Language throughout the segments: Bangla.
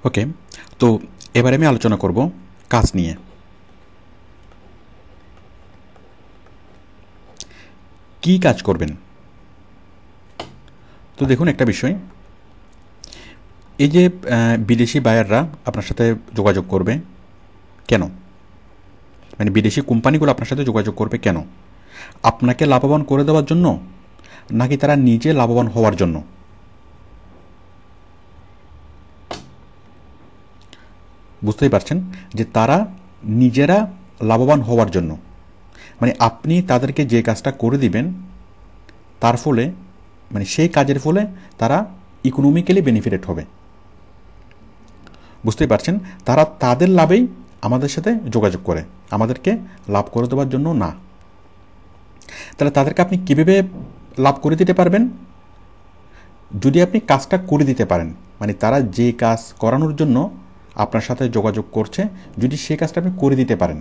ওকে, তো এবারে আমি আলোচনা করব কাজ নিয়ে। কি কাজ করবেন? তো দেখুন একটা বিষয়, এই যে বিদেশি বায়াররা আপনার সাথে যোগাযোগ করবে কেন, মানে বিদেশি কোম্পানিগুলো আপনার সাথে যোগাযোগ করবে কেন? আপনাকে লাভবান করে দেওয়ার জন্য, নাকি তারা নিজে লাভবান হওয়ার জন্য? বুঝতেই পারছেন যে তারা নিজেরা লাভবান হওয়ার জন্য, মানে আপনি তাদেরকে যে কাজটা করে দিবেন তার ফলে, মানে সেই কাজের ফলে তারা ইকোনমিক্যালি বেনিফিটেড হবে। বুঝতেই পারছেন, তারা তাদের লাভেই আমাদের সাথে যোগাযোগ করে, আমাদেরকে লাভ করে দেওয়ার জন্য না। তাহলে তাদেরকে আপনি কীভাবে লাভ করে দিতে পারবেন? যদি আপনি কাজটা করে দিতে পারেন, মানে তারা যে কাজ করানোর জন্য আপনার সাথে যোগাযোগ করছে, যদি সেই কাজটা আপনি করে দিতে পারেন।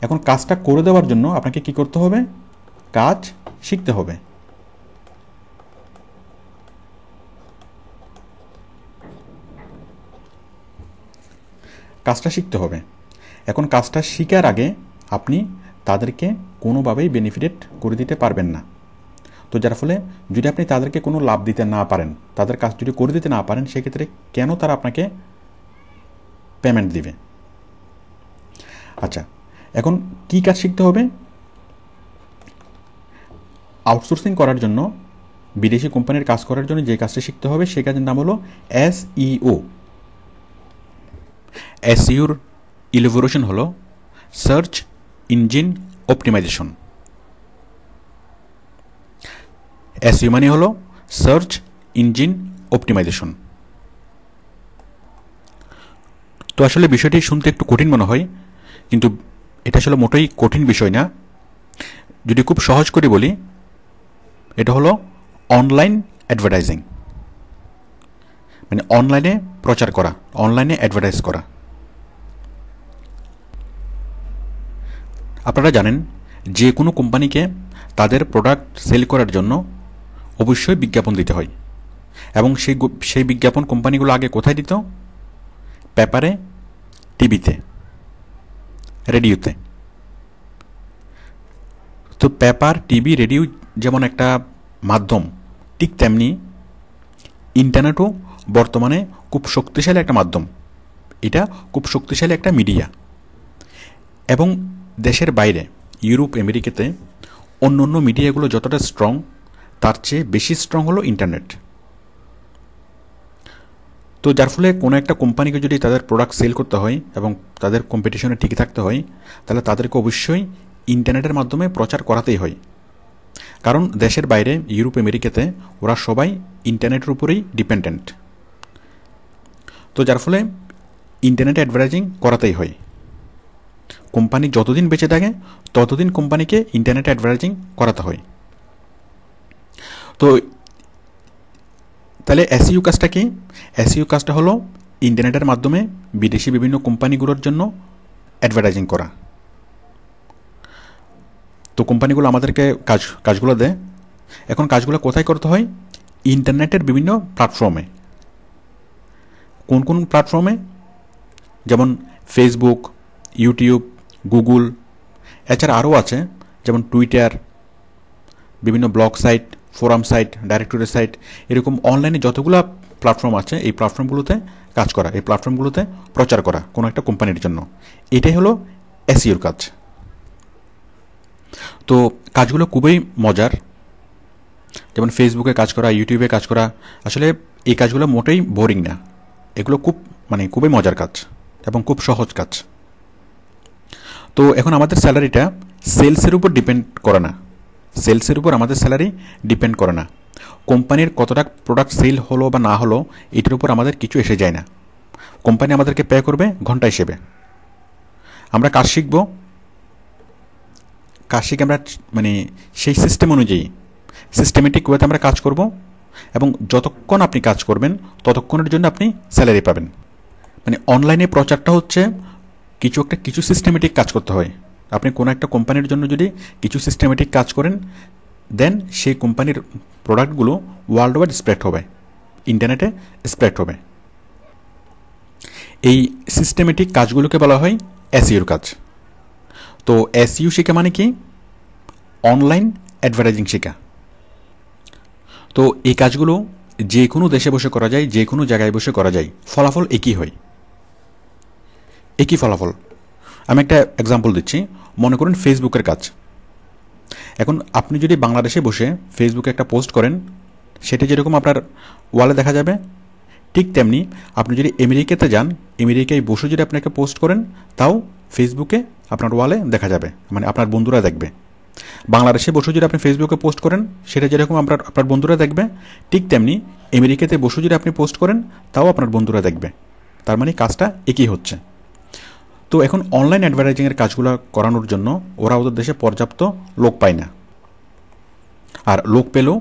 এখন কাজটা করে দেওয়ার জন্য আপনাকে কি করতে হবে? কাজ শিখতে হবে। কাজটা শিখতে হবে। এখন কাজটা শিখার আগে আপনি তাদেরকে কোনোভাবেই বেনিফিটেড করে দিতে পারবেন না। তো যার ফলে যদি আপনি তাদেরকে কোনো লাভ দিতে না পারেন, তাদের কাজ যদি করে দিতে না পারেন, সেক্ষেত্রে কেন তারা আপনাকে পেমেন্ট দিবে? আচ্ছা, এখন কি কাজ শিখতে হবে? আউটসোর্সিং করার জন্য, বিদেশি কোম্পানির কাজ করার জন্য যে কাজটা শিখতে হবে সেই কাজের নাম হলো SEO। SEOর ইলাবোরেশন হলো সার্চ ইঞ্জিন অপটিমাইজেশন। SEO মানে হলো সার্চ ইঞ্জিন অপটিমাইজেশন। তো আসলে বিষয়টি শুনতে একটু কঠিন মনে হয়, কিন্তু এটা আসলে মোটেই কঠিন বিষয় না। যদি খুব সহজ করে বলি, এটা হলো অনলাইন অ্যাডভার্টাইজিং, মানে অনলাইনে প্রচার করা, অনলাইনে অ্যাডভার্টাইজ করা। আপনারা জানেন যে কোনো কোম্পানিকে তাদের প্রোডাক্ট সেল করার জন্য অবশ্যই বিজ্ঞাপন দিতে হয়, এবং সেই বিজ্ঞাপন কোম্পানিগুলো আগে কোথায় দিত? পেপারে, টিভিতে, রেডিওতে। তো পেপার, টিভি, রেডিও যেমন একটা মাধ্যম, ঠিক তেমনি ইন্টারনেটও বর্তমানে খুব শক্তিশালী একটা মাধ্যম। এটা খুব শক্তিশালী একটা মিডিয়া। এবং দেশের বাইরে, ইউরোপ, আমেরিকাতে অন্য অন্য মিডিয়াগুলো যতটা স্ট্রং, তার চেয়ে বেশি স্ট্রং হলো ইন্টারনেট। তো যার ফলে কোনো একটা কোম্পানিকে যদি তাদের প্রোডাক্ট সেল করতে হয় এবং তাদের কম্পিটিশনে টিকে থাকতে হয়, তাহলে তাদেরকে অবশ্যই ইন্টারনেটের মাধ্যমে প্রচার করাতেই হয়। কারণ দেশের বাইরে, ইউরোপ, আমেরিকাতে ওরা সবাই ইন্টারনেটের উপরেই ডিপেন্ডেন্ট। তো যার ফলে ইন্টারনেট অ্যাডভার্টাইজিং করাতেই হয়। কোম্পানি যতদিন বেঁচে থাকে ততদিন কোম্পানিকে ইন্টারনেট অ্যাডভার্টাইজিং করাতে হয়। তো তাহলে SEO কাজটা কি? SEO কাজটা হলো ইন্টারনেটের মাধ্যমে বিদেশি বিভিন্ন কোম্পানিগুলোর জন্য অ্যাডভার্টাইজিং করা। তো কোম্পানিগুলো আমাদেরকে কাজগুলো দেয়। এখন কাজগুলো কোথায় করতে হয়? ইন্টারনেটের বিভিন্ন প্ল্যাটফর্মে। কোন কোন প্ল্যাটফর্মে? যেমন ফেসবুক, ইউটিউব, গুগল, এছাড়া আরও আছে যেমন টুইটার, বিভিন্ন blog site, forum site, directory site, এরকম অনলাইনে যতগুলো প্ল্যাটফর্ম আছে, এই প্ল্যাটফর্মগুলোতে কাজ করা, এই প্ল্যাটফর্মগুলোতে প্রচার করা কোনো একটা কোম্পানির জন্য। এটাই হলো SEOর কাজ। তো কাজগুলো খুবই মজার। যেমন ফেসবুকে কাজ করা, ইউটিউবে কাজ করা, আসলে এই কাজগুলো মোটেই বোরিং না। এগুলো খুবই মজার কাজ এবং খুব সহজ কাজ। তো এখন আমাদের স্যালারিটা সেলসের উপর ডিপেন্ড করে না। সেলসের উপর আমাদের স্যালারি ডিপেন্ড করে না। কোম্পানির কতটা প্রোডাক্ট সেল হলো বা না হলো, এটার উপর আমাদের কিছু এসে যায় না। কোম্পানি আমাদেরকে পে করবে ঘন্টা হিসেবে। আমরা কাজ শিখব, কাজ শিখে আমরা মানে সেই সিস্টেম অনুযায়ী, সিস্টেমেটিক ওয়েতে আমরা কাজ করব, এবং যতক্ষণ আপনি কাজ করবেন ততক্ষণের জন্য আপনি স্যালারি পাবেন। মানে অনলাইনে প্রচারটা হচ্ছে কিছু সিস্টেমেটিক কাজ করতে হয়। আপনি কোনো একটা কোম্পানির জন্য যদি কিছু সিস্টেমেটিক কাজ করেন, দেন সেই কোম্পানির প্রোডাক্টগুলো ওয়ার্ল্ড ওয়াইড স্প্রেড হবে, ইন্টারনেটে স্প্রেড হবে। এই সিস্টেমেটিক কাজগুলোকে বলা হয় এসইওর কাজ। তো এসইও শেখা মানে কি? অনলাইন অ্যাডভার্টাইজিং শেখা। তো এই কাজগুলো যে কোনো দেশে বসে করা যায়, যে কোনো জায়গায় বসে করা যায়, ফলাফল একই হয়, একই ফলাফল। আমি একটা এক্সাম্পল দিচ্ছি। মনে করুন ফেসবুকের কাজ। এখন আপনি যদি বাংলাদেশে বসে ফেসবুকে একটা পোস্ট করেন, সেটা যেরকম আপনার ওয়ালে দেখা যাবে, ঠিক তেমনি আপনি যদি আমেরিকাতে যান, আমেরিকায় বসে যদি আপনি একটা পোস্ট করেন, তাও ফেসবুকে আপনার ওয়ালে দেখা যাবে, মানে আপনার বন্ধুরা দেখবে। বাংলাদেশে বসে যদি আপনি ফেসবুকে পোস্ট করেন, সেটা যেরকম আপনার বন্ধুরা দেখবে, ঠিক তেমনি আমেরিকাতে বসে যদি আপনি পোস্ট করেন, তাও আপনার বন্ধুরা দেখবে। তার মানে কাজটা একই হচ্ছে। তো এখন অনলাইন অ্যাডভার্টাইজিংয়ের কাজগুলো করানোর জন্য ওরা ওদের দেশে পর্যাপ্ত লোক পায় না, আর লোক পেলেও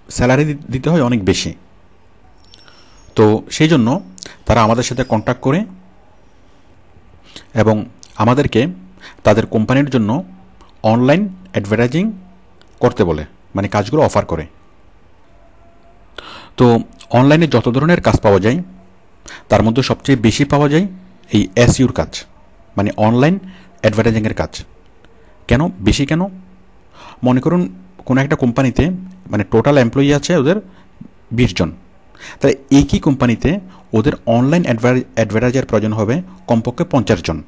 স্যালারি দিতে হয় অনেক বেশি। তো সেই জন্য তারা আমাদের সাথে কন্ট্যাক্ট করে এবং আমাদেরকে তাদের কোম্পানির জন্য অনলাইন অ্যাডভার্টাইজিং করতে বলে, মানে কাজগুলো অফার করে। তো অনলাইনে যত ধরনের কাজ পাওয়া যায়, তার মধ্যে সবচেয়ে বেশি পাওয়া যায় এই এসইওর কাজ, মানে অনলাইন অ্যাডভার্টাইজিংয়ের কাজ। কেন বেশি? কেন? মনে করুন কোনো একটা কোম্পানিতে মানে টোটাল এমপ্লয়ি আছে ওদের 20 জন, তাহলে একই কোম্পানিতে ওদের অনলাইন অ্যাডভার্টাইজার প্রয়োজন হবে কমপক্ষে 50 জন।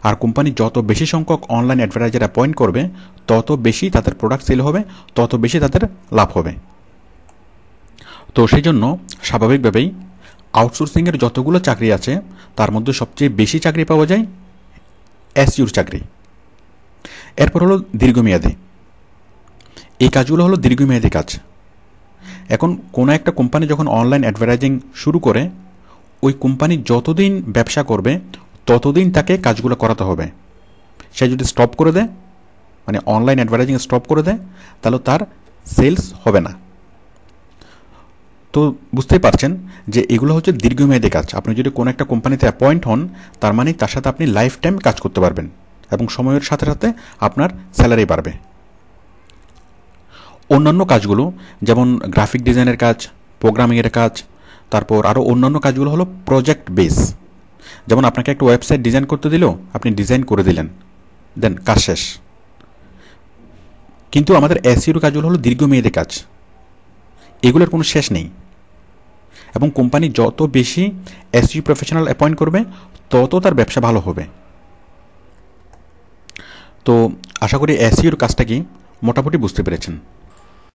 আর কোম্পানি যত বেশি সংখ্যক অনলাইন অ্যাডভার্টাইজার অ্যাপয়েন্ট করবে, তত বেশি তাদের প্রোডাক্ট সেল হবে, তত বেশি তাদের লাভ হবে। তো সেই জন্য স্বাভাবিকভাবেই আউটসোর্সিংয়ের যতগুলো চাকরি আছে, তার মধ্যে সবচেয়ে বেশি চাকরি পাওয়া যায় এসইওর চাকরি। এরপর হলো দীর্ঘমেয়াদী। এই কাজগুলো হলো দীর্ঘমেয়াদী কাজ। এখন কোনো একটা কোম্পানি যখন অনলাইন অ্যাডভার্টাইজিং শুরু করে, ওই কোম্পানি যতদিন ব্যবসা করবে ততদিন তাকে কাজগুলো করাতে হবে। সে যদি স্টপ করে দেয়, মানে অনলাইন অ্যাডভার্টাইজিং স্টপ করে দেয়, তাহলে তার সেলস হবে না। তো বুঝতেই পারছেন যে এগুলো হচ্ছে দীর্ঘমেয়াদী কাজ। আপনি যদি কোনো একটা কোম্পানিতে অ্যাপয়েন্ট হন, তার মানে তার সাথে আপনি লাইফ টাইম কাজ করতে পারবেন এবং সময়ের সাথে সাথে আপনার স্যালারি বাড়বে। অন্যান্য কাজগুলো যেমন গ্রাফিক ডিজাইনের কাজ, প্রোগ্রামিংয়ের কাজ, তারপর আরও অন্যান্য কাজগুলো হলো প্রজেক্ট বেস। যেমন আপনাকে একটা ওয়েবসাইট ডিজাইন করতে দিল, আপনি ডিজাইন করে দিলেন, দেন কাজ শেষ। কিন্তু আমাদের এসইওর কাজগুলো হলো দীর্ঘমেয়াদী কাজ, এগুলোর কোনো শেষ নেই। এবং কোম্পানি যত বেশি এসইও প্রফেশনাল অ্যাপয়েন্ট করবে, তত তার ব্যবসা ভালো হবে। তো আশা করি এসইওর কাজটা কি মোটামুটি বুঝতে পেরেছেন।